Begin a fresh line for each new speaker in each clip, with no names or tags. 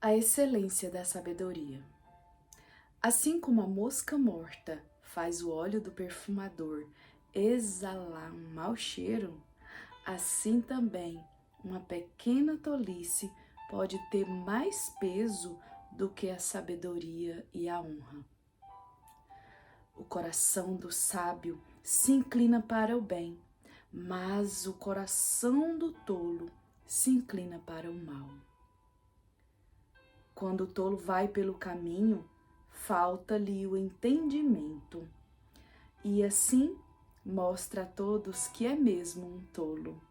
A excelência da sabedoria. Assim como a mosca morta faz o óleo do perfumador exalar um mau cheiro, assim também uma pequena tolice pode ter mais peso do que a sabedoria e a honra. O coração do sábio se inclina para o bem, mas o coração do tolo se inclina para o mal. Quando o tolo vai pelo caminho, falta-lhe o entendimento, e assim mostra a todos que é mesmo um tolo.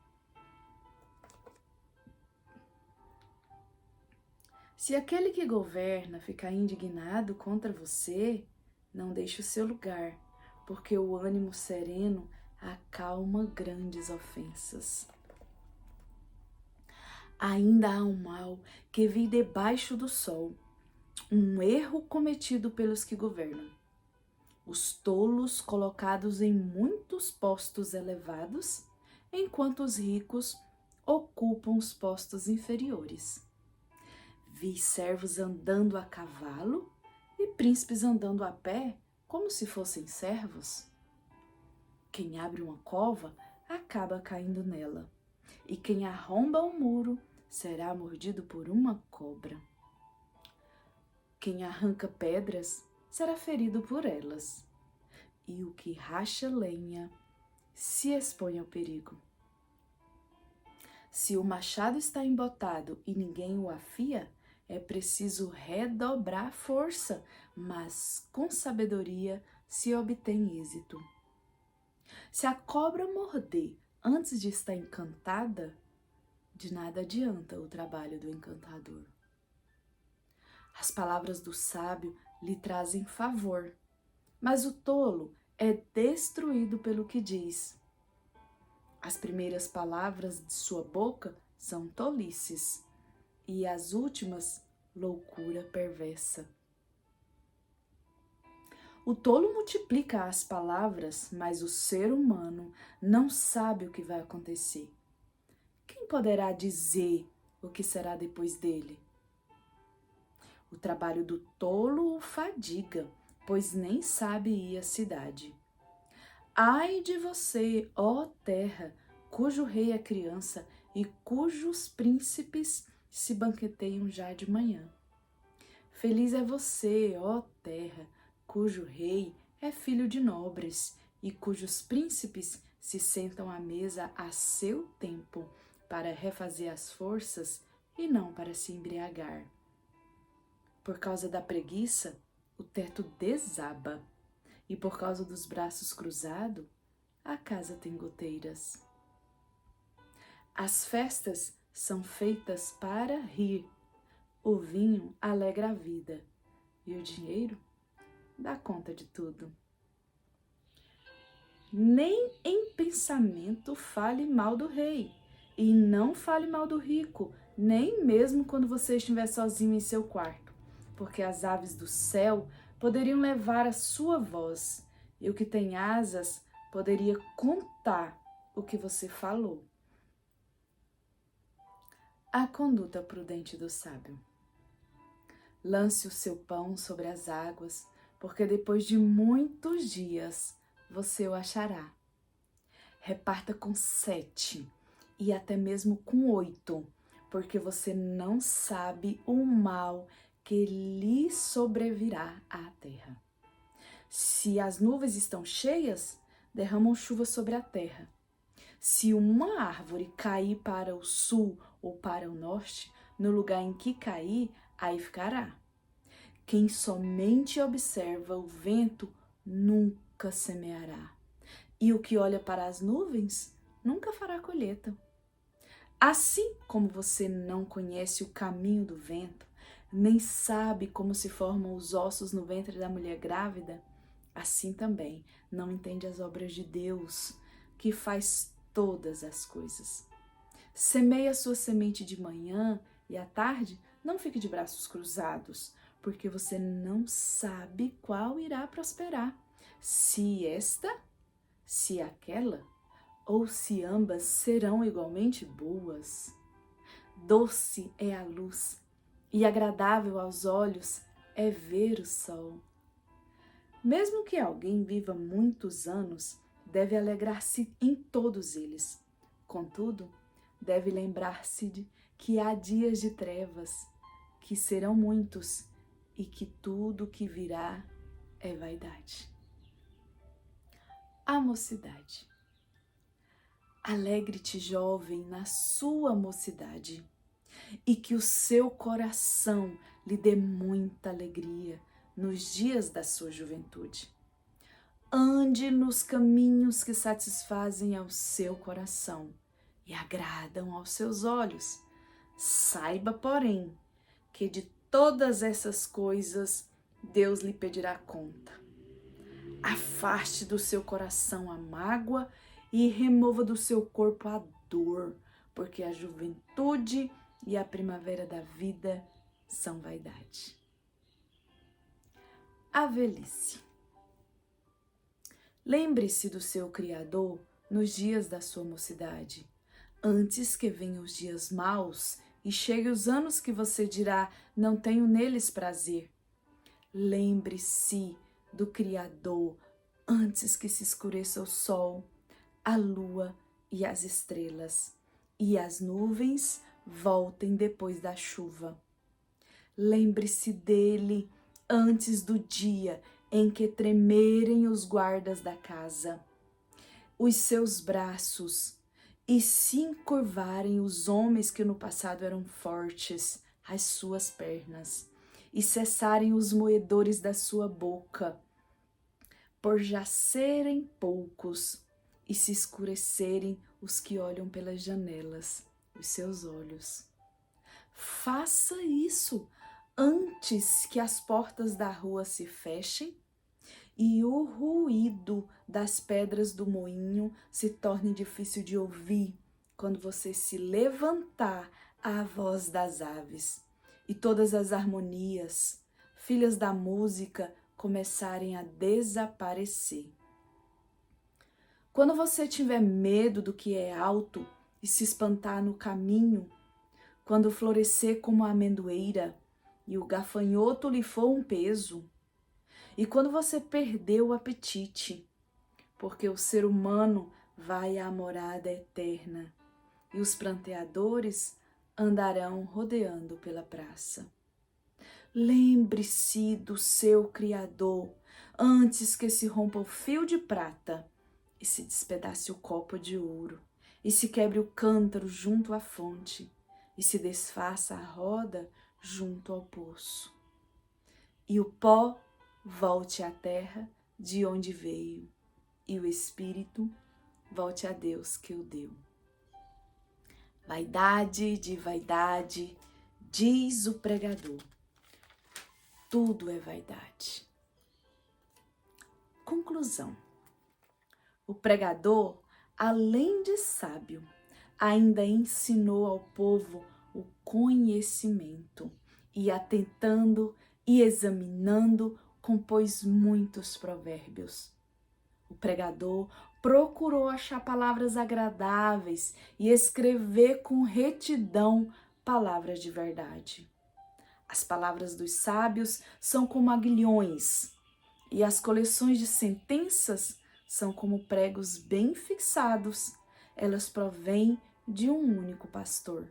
Se aquele que governa ficar indignado contra você, não deixe o seu lugar, porque o ânimo sereno acalma grandes ofensas. Ainda há um mal que vi debaixo do sol, um erro cometido pelos que governam. Os tolos colocados em muitos postos elevados, enquanto os ricos ocupam os postos inferiores. Vi servos andando a cavalo e príncipes andando a pé, como se fossem servos. Quem abre uma cova acaba caindo nela, e quem arromba um muro será mordido por uma cobra. Quem arranca pedras será ferido por elas, e o que racha lenha se expõe ao perigo. Se o machado está embotado e ninguém o afia, é preciso redobrar força, mas com sabedoria se obtém êxito. Se a cobra morder antes de estar encantada, de nada adianta o trabalho do encantador. As palavras do sábio lhe trazem favor, mas o tolo é destruído pelo que diz. As primeiras palavras de sua boca são tolices, e as últimas, loucura perversa. O tolo multiplica as palavras, mas o ser humano não sabe o que vai acontecer. Quem poderá dizer o que será depois dele? O trabalho do tolo o fadiga, pois nem sabe ir à cidade. Ai de você, ó terra, cujo rei é criança e cujos príncipes se banqueteiam já de manhã. Feliz é você, ó terra, cujo rei é filho de nobres e cujos príncipes se sentam à mesa a seu tempo para refazer as forças e não para se embriagar. Por causa da preguiça, o teto desaba, e por causa dos braços cruzados, a casa tem goteiras. As festas são feitas para rir, o vinho alegra a vida, e o dinheiro dá conta de tudo. Nem em pensamento fale mal do rei, e não fale mal do rico, nem mesmo quando você estiver sozinho em seu quarto, porque as aves do céu poderiam levar a sua voz, e o que tem asas poderia contar o que você falou. A conduta prudente do sábio. Lance o seu pão sobre as águas, porque depois de muitos dias você o achará. Reparta com 7 e até mesmo com 8, porque você não sabe o mal que lhe sobrevirá à terra. Se as nuvens estão cheias, derramam chuva sobre a terra. Se uma árvore cair para o sul ou para o norte, no lugar em que cair, aí ficará. Quem somente observa o vento nunca semeará, e o que olha para as nuvens nunca fará colheita. Assim como você não conhece o caminho do vento, nem sabe como se formam os ossos no ventre da mulher grávida, assim também não entende as obras de Deus, que faz todas as coisas. Semeia sua semente de manhã e à tarde, não fique de braços cruzados, porque você não sabe qual irá prosperar, se esta, se aquela, ou se ambas serão igualmente boas. Doce é a luz e agradável aos olhos é ver o sol. Mesmo que alguém viva muitos anos, deve alegrar-se em todos eles. Contudo, deve lembrar-se de que há dias de trevas, que serão muitos, e que tudo que virá é vaidade. A mocidade. Alegre-te, jovem, na sua mocidade, e que o seu coração lhe dê muita alegria nos dias da sua juventude. Ande nos caminhos que satisfazem ao seu coração e agradam aos seus olhos. Saiba, porém, que de todas essas coisas Deus lhe pedirá conta. Afaste do seu coração a mágoa e remova do seu corpo a dor, porque a juventude e a primavera da vida são vaidade. A velhice. Lembre-se do seu Criador nos dias da sua mocidade, antes que venham os dias maus e cheguem os anos que você dirá, não tenho neles prazer. Lembre-se do Criador antes que se escureça o sol, a lua e as estrelas, e as nuvens voltem depois da chuva. Lembre-se dele antes do dia em que tremerem os guardas da casa, os seus braços, e se encurvarem os homens que no passado eram fortes, as suas pernas, e cessarem os moedores da sua boca, por já serem poucos, e se escurecerem os que olham pelas janelas, os seus olhos. Faça isso antes que as portas da rua se fechem e o ruído das pedras do moinho se torne difícil de ouvir quando você se levantar à voz das aves e todas as harmonias, filhas da música, começarem a desaparecer. Quando você tiver medo do que é alto e se espantar no caminho, quando florescer como a amendoeira e o gafanhoto lhe for um peso, e quando você perder o apetite, porque o ser humano vai à morada eterna e os pranteadores andarão rodeando pela praça. Lembre-se do seu Criador antes que se rompa o fio de prata e se despedace o copo de ouro e se quebre o cântaro junto à fonte e se desfaça a roda junto ao poço. E o pó volte à terra de onde veio, e o espírito volte a Deus que o deu. Vaidade de vaidade, diz o pregador. Tudo é vaidade. Conclusão. O pregador, além de sábio, ainda ensinou ao povo o conhecimento e, atentando e examinando, compôs muitos provérbios. O pregador procurou achar palavras agradáveis e escrever com retidão palavras de verdade. As palavras dos sábios são como aguilhões, e as coleções de sentenças são como pregos bem fixados. Elas provêm de um único pastor.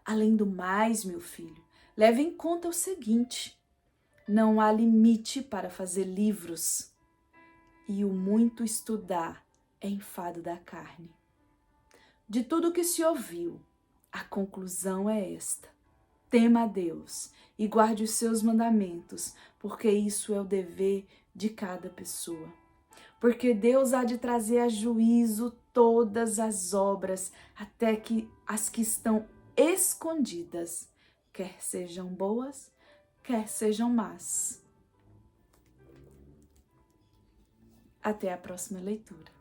Além do mais, meu filho, leve em conta o seguinte: não há limite para fazer livros, e o muito estudar é enfado da carne. De tudo que se ouviu, a conclusão é esta: tema a Deus e guarde os seus mandamentos, porque isso é o dever de cada pessoa. Porque Deus há de trazer a juízo todas as obras, até que as que estão escondidas, quer sejam boas, quer sejam más. Até a próxima leitura.